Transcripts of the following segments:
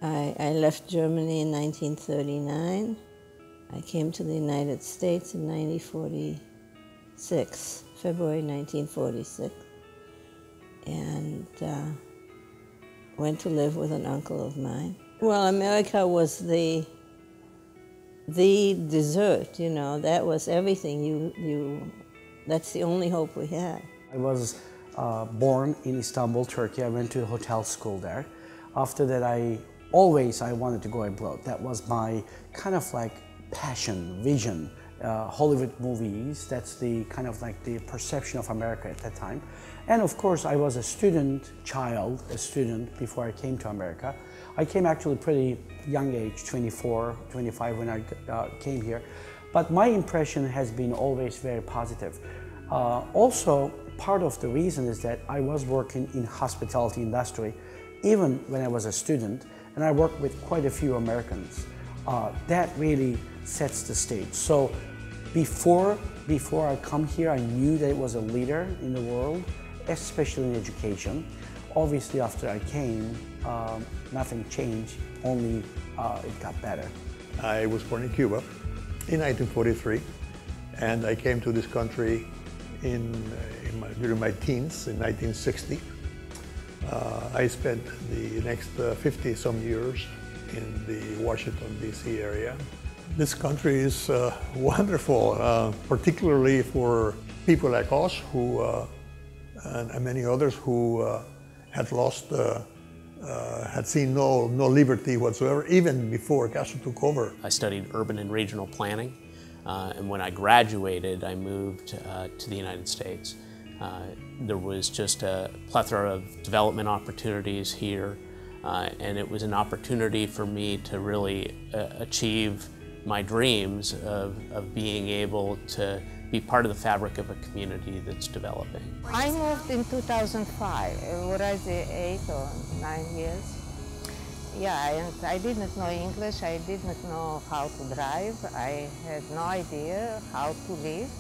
I left Germany in 1939. I came to the United States in 1946, February 1946, and went to live with an uncle of mine. Well, America was the dessert, you know, that was everything. That's the only hope we had. I was born in Istanbul, Turkey. I went to hotel school there. After that, I wanted to go abroad. That was my kind of like passion, vision. Hollywood movies, that's the kind of like the perception of America at that time. And of course, I was a student before I came to America. I came actually pretty young age, 24, 25 when I came here. But my impression has been always very positive. Also, part of the reason is that I was working in hospitality industry even when I was a student, and I worked with quite a few Americans. That really sets the stage. So before I come here, I knew that it was a leader in the world, especially in education. Obviously, after I came, nothing changed, only it got better. I was born in Cuba in 1943, and I came to this country during my teens in 1960. I spent the next 50-some years in the Washington, D.C. area. This country is wonderful, particularly for people like us who, and many others who had seen no liberty whatsoever, even before Castro took over. I studied urban and regional planning, and when I graduated, I moved to the United States. There was just a plethora of development opportunities here, and it was an opportunity for me to really achieve my dreams of being able to be part of the fabric of a community that's developing. I moved in 2005, was I 8 or 9 years? Yeah, and I didn't know English, I didn't know how to drive, I had no idea how to live.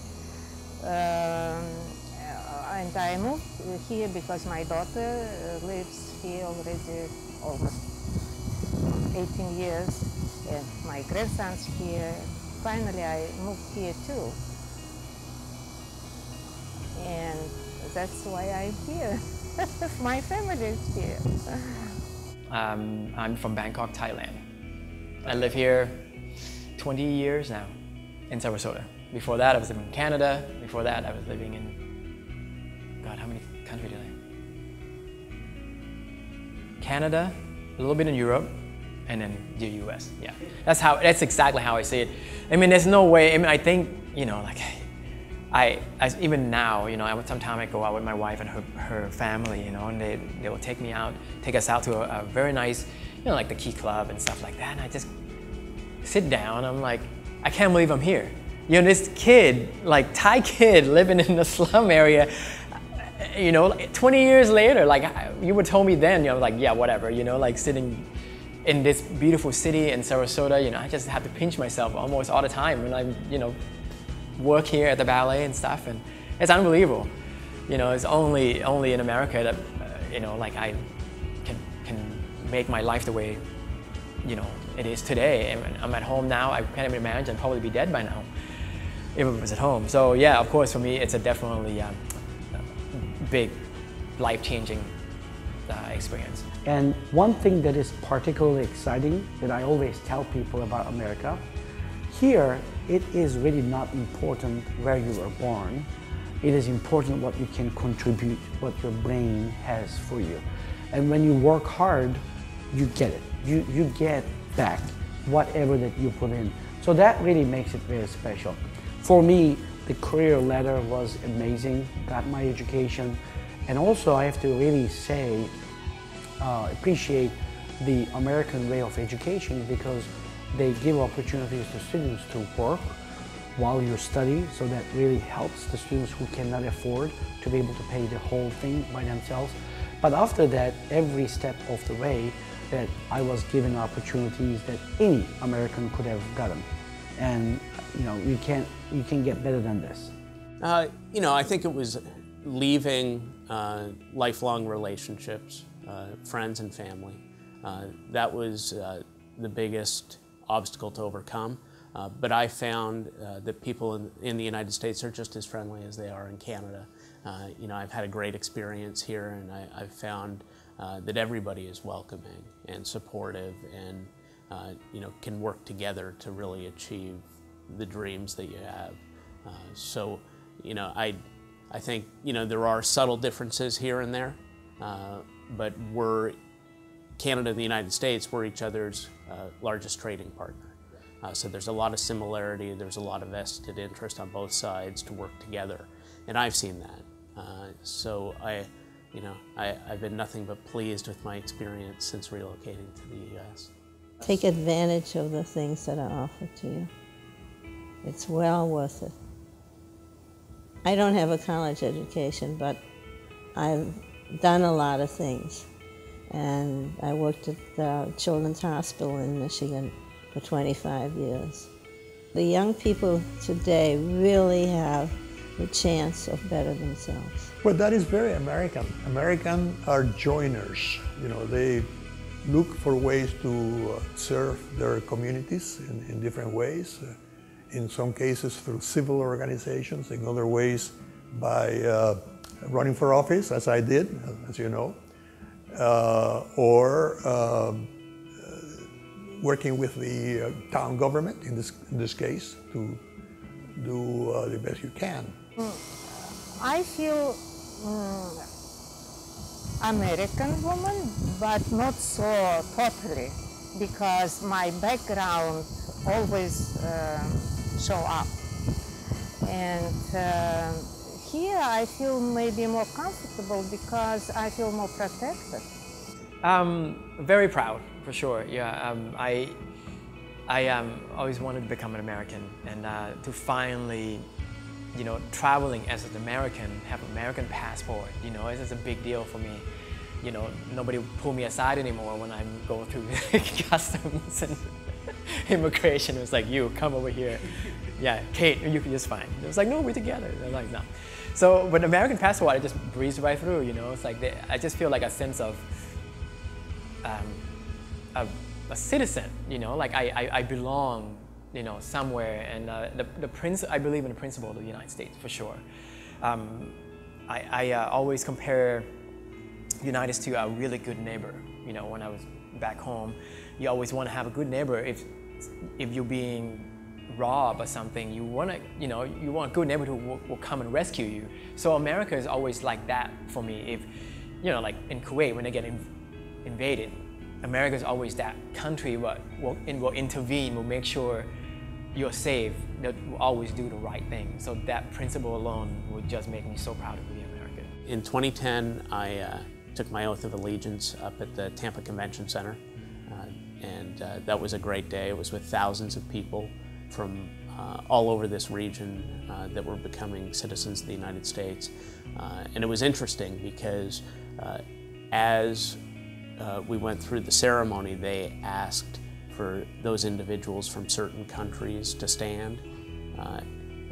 And I moved here because my daughter lives here already almost 18 years, and my grandson's here. Finally, I moved here too. And that's why I'm here. My family is here. I'm from Bangkok, Thailand. I live here 20 years now in Sarasota. Before that, I was living in Canada. Before that, I was living in, God, how many countries did I? Canada, a little bit in Europe, and then the US, yeah. That's exactly how I see it. I mean, there's no way, I mean, I think, you know, like, even now, you know, some time I go out with my wife and her family, you know, and they will take us out to a very nice, you know, like the Key Club and stuff like that, and I just sit down, I'm like, I can't believe I'm here. You know, this kid, like Thai kid living in the slum area, you know, 20 years later, like you would told me then, you know, like, yeah, whatever, you know, like sitting in this beautiful city in Sarasota, you know, I just have to pinch myself almost all the time when I'm, you know, work here at the ballet and stuff, and it's unbelievable. You know, it's only in America that, you know, like I can make my life the way, you know, it is today. And I'm at home now, I can't even imagine I'd probably be dead by now if it was at home. So yeah, of course, for me, it's a definitely big, life-changing experience. And one thing that is particularly exciting that I always tell people about America, here it is really not important where you were born. It is important what you can contribute, what your brain has for you. And when you work hard, you get it. You get back whatever that you put in. So that really makes it very special. For me, the career ladder was amazing, got my education, and also I have to really say, appreciate the American way of education because they give opportunities to students to work while you study, so that really helps the students who cannot afford to be able to pay the whole thing by themselves. But after that, every step of the way, that I was given opportunities that any American could have gotten. And you know, you can get better than this. You know, I think it was leaving lifelong relationships, friends and family, That was the biggest obstacle to overcome. But I found that people in the United States are just as friendly as they are in Canada. You know, I've had a great experience here, and I've found that everybody is welcoming and supportive, and you know, can work together to really achieve the dreams that you have. So, you know, I think, you know, there are subtle differences here and there, but Canada and the United States, we're each other's largest trading partner. So there's a lot of similarity, there's a lot of vested interest on both sides to work together, and I've seen that. So I've been nothing but pleased with my experience since relocating to the U.S. Take advantage of the things that are offered to you. It's well worth it. I don't have a college education, but I've done a lot of things. And I worked at the Children's Hospital in Michigan for 25 years. The young people today really have the chance of better themselves. Well, that is very American. Americans are joiners. You know, they look for ways to serve their communities in different ways. In some cases through civil organizations, in other ways by running for office, as I did, as you know, or working with the town government, in this case, to do the best you can. I feel American woman, but not so totally, because my background always show up. And here I feel maybe more comfortable because I feel more protected. Very proud, for sure. Yeah, I always wanted to become an American, and to finally, you know, traveling as an American, have an American passport, you know, it's a big deal for me. You know, nobody pull me aside anymore when I'm going through customs and immigration. It was like, you, come over here. Yeah, Kate, you can just fine. It was like, no, we're together. They're like, no. So with American passport, I just breezed right through, you know. It's like, I just feel like a sense of a citizen, you know, like I belong, you know, somewhere. And I believe in the principle of the United States, for sure. I always compare United States to a really good neighbor. You know, when I was back home, you always want to have a good neighbor. If you're being robbed or something, you want a good neighbor who will come and rescue you. So America is always like that for me. If, you know, like in Kuwait, when they get invaded, America is always that country that will intervene, will make sure you're safe, that will always do the right thing. So that principle alone would just make me so proud to be American. In 2010, I took my oath of allegiance up at the Tampa Convention Center, and that was a great day. It was with thousands of people from all over this region that were becoming citizens of the United States. And it was interesting because as we went through the ceremony, they asked for those individuals from certain countries to stand,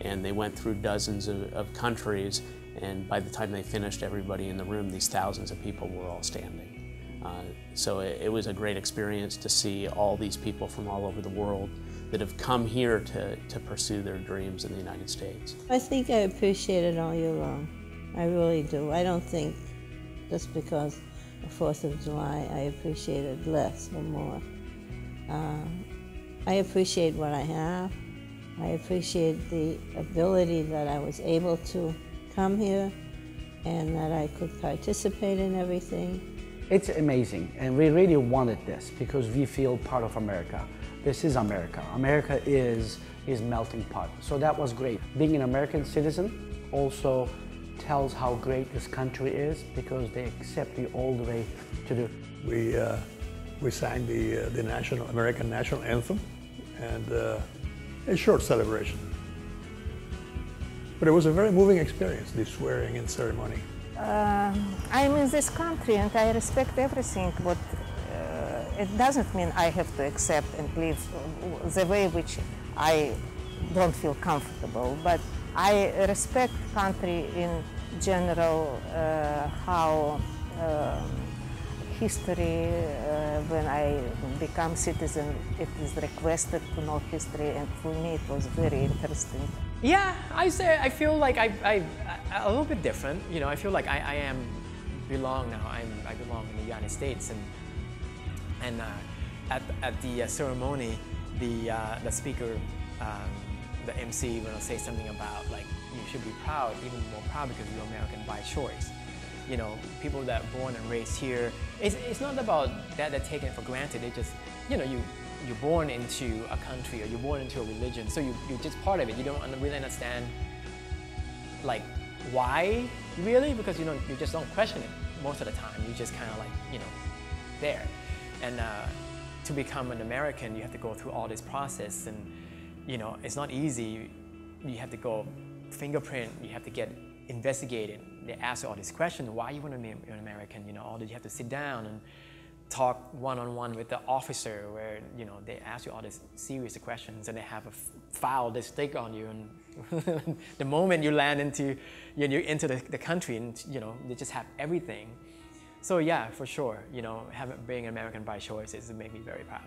and they went through dozens of countries, and by the time they finished, everybody in the room, these thousands of people, were all standing. So it was a great experience to see all these people from all over the world that have come here to pursue their dreams in the United States. I think I appreciate it all year long. I really do. I don't think just because the 4th of July I appreciate it less or more. I appreciate what I have. I appreciate the ability that I was able to come here and that I could participate in everything. It's amazing, and we really wanted this because we feel part of America. This is America. America is melting pot. So that was great. Being an American citizen also tells how great this country is because they accept you all the way to the... We sang the American national anthem, and a short celebration. But it was a very moving experience, this swearing-in ceremony. I'm in this country and I respect everything, but it doesn't mean I have to accept and live the way which I don't feel comfortable. But I respect country in general, how history. When I become citizen, it is requested to know history, and for me it was very interesting. Yeah, I feel like I a little bit different. You know, I feel like I belong now. I belong in the United States, and at the ceremony, the speaker, the MC, will say something about like you should be proud, even more proud because you're American by choice. You know, people that are born and raised here, it's not about that they're taken for granted. It just, you know, you're born into a country or you're born into a religion, so you're just part of it. You don't really understand like why really, because you just don't question it most of the time. You just kind of like, you know, there. And to become an American, you have to go through all this process, and you know, it's not easy. You have to go fingerprint, you have to get investigated. They ask you all these questions. Why you want to be an American? You know, all that you have to sit down and talk one-on-one with the officer, where you know they ask you all these serious questions, and they have a file they stick on you. And the moment you land into you're into the country, and you know they just have everything. So yeah, for sure, you know, being American by choice is make me very proud.